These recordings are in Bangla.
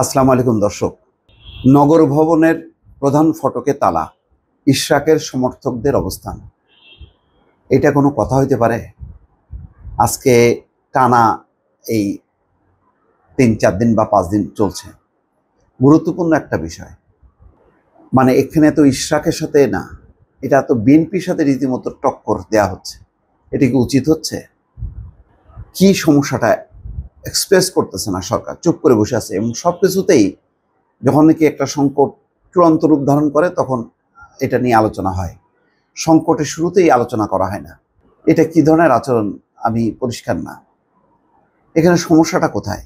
আসসালামু আলাইকুম দর্শক। নগর ভবনের প্রধান ফটকে তালা, ইশরাকের সমর্থকদের অবস্থান। এটা কোনো কথা হইতে পারে? আজকে টানা এই 3-4 দিন বা 5 দিন চলছে। গুরুত্বপূর্ণ একটা বিষয়। মানে এখানে তো ইশরাকের সাথে না, এটা তো বিএনপির সাথে রীতিমতো টক্কর দেওয়া হচ্ছে। এটা কি উচিত হচ্ছে? কি সমস্যাটা এক্সপ্রেস করতেছে না সরকার, চুপ করে বসে আছে এবং সব কিছুতেই যখন নাকি একটা সংকট চূড়ান্ত রূপ ধারণ করে তখন এটা নিয়ে আলোচনা হয়, সংকটের শুরুতেই আলোচনা করা হয় না। এটা কি ধরনের আচরণ আমি পরিষ্কার না। এখানে সমস্যাটা কোথায়?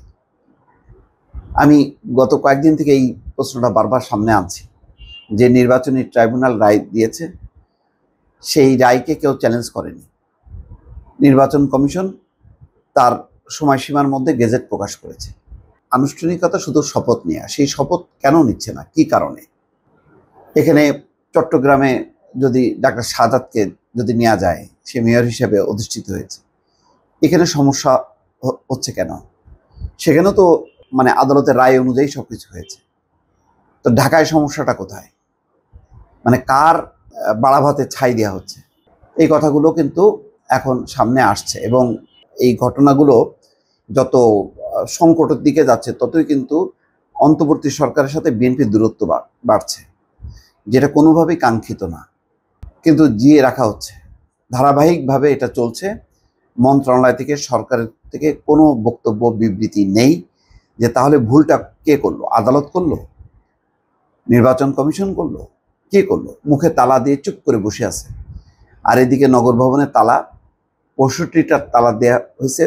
আমি গত কয়েকদিন থেকে এই প্রশ্নটা বারবার সামনে আনছি যে নির্বাচনী ট্রাইব্যুনাল রায় দিয়েছে, সেই রায়কে কেউ চ্যালেঞ্জ করেনি। নির্বাচন কমিশন তার সময়সীমার মধ্যে গেজেট প্রকাশ করেছে। আনুষ্ঠানিকতা শুধু শপথ নেওয়া, সেই শপথ কেন নিচ্ছে না, কি কারণে? এখানে চট্টগ্রামে যদি ডাক্তার শাহাদাতকে যদি নেওয়া যায়, সে মেয়র হিসেবে অধিষ্ঠিত হয়েছে, এখানে সমস্যা হচ্ছে কেন? সেখানেও তো মানে আদালতের রায় অনুযায়ী সব কিছু হয়েছে। তো ঢাকায় সমস্যাটা কোথায়? মানে কার বাড়া ভাতে ছাই দেওয়া হচ্ছে? এই কথাগুলো কিন্তু এখন সামনে আসছে এবং এই ঘটনাগুলো যত সংকটের দিকে যাচ্ছে ততই কিন্তু অন্তর্বর্তী সরকারের সাথে বিএনপির দূরত্ব বাড়ছে, যেটা কোনোভাবেই কাঙ্ক্ষিত না, কিন্তু জিয়ে রাখা হচ্ছে। ধারাবাহিকভাবে এটা চলছে। মন্ত্রণালয় থেকে, সরকারের থেকে কোনো বক্তব্য বিবৃতি নেই যে তাহলে ভুলটা কে করলো? আদালত করলো? নির্বাচন কমিশন করলো? কে করলো? মুখে তালা দিয়ে চুপ করে বসে আছে। আর এদিকে নগর ভবনের তালা, 65টা তালা দেওয়া হয়েছে।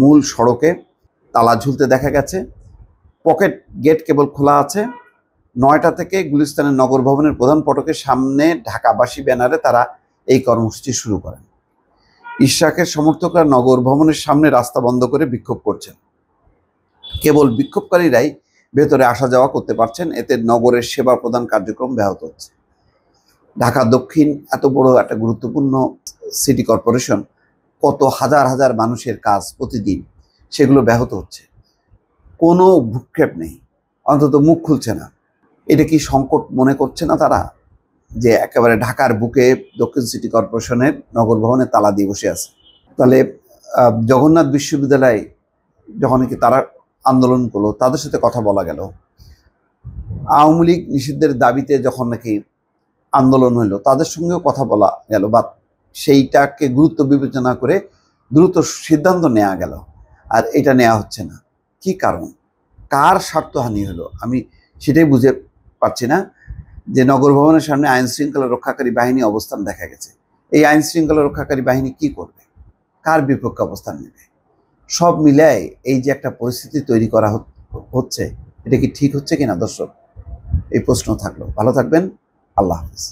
মূল সড়কে তালা ঝুলতে দেখা গেছে। পকেট গেট কেবল খোলা আছে। 9টা থেকে গুলিস্তানের নগর ভবনের প্রধান ফটকের সামনে ঢাকাবাসী ব্যানারে তারা এই কর্মসূচি শুরু করেন। ইশরাকের সমর্থকরা নগর ভবনের সামনে রাস্তা বন্ধ করে বিক্ষোভ করছেন। কেবল বিক্ষোভকারীরাই ভেতরে আসা যাওয়া করতে পারছেন। এতে নগরের সেবা প্রদান কার্যক্রম ব্যাহত হচ্ছে। ঢাকা দক্ষিণ এত বড় একটা গুরুত্বপূর্ণ সিটি কর্পোরেশন, কত হাজার হাজার মানুষের কাজ প্রতিদিন, সেগুলো ব্যাহত হচ্ছে। কোনো ভ্রুক্ষেপ নেই, অন্তত মুখ খুলছে না। এটা কি সংকট মনে করছে না তারা, যে একেবারে ঢাকার বুকে দক্ষিণ সিটি কর্পোরেশনের নগর ভবনে তালা দিয়ে বসে আছে? তাহলে জগন্নাথ বিশ্ববিদ্যালয় যখন কি তারা আন্দোলন করলো, তাদের সাথে কথা বলা গেল। আওয়ামী লীগ নিষিদ্ধের দাবিতে যখন নাকি আন্দোলন হইলো, তাদের সঙ্গেও কথা বলা গেল, বা সেইটাকে গুরুত্ব বিবেচনা করে দ্রুত সিদ্ধান্ত নেওয়া গেল। আর এটা নেওয়া হচ্ছে না, কি কারণ? কার স্বার্থহানি হলো? আমি সেটাই বুঝে পারছি না। যে নগর ভবনের সামনে আইন শৃঙ্খলা রক্ষাকারী বাহিনী অবস্থান দেখা গেছে, এই আইন শৃঙ্খলা রক্ষাকারী বাহিনী কি করবে? কার বিপক্ষে অবস্থান নেবে? সব মিলায় এই যে একটা পরিস্থিতি তৈরি করা হচ্ছে, এটা কি ঠিক হচ্ছে কিনা দর্শক? এই প্রশ্ন থাকলো। ভালো থাকবেন। আল্লাহ হাফিজ।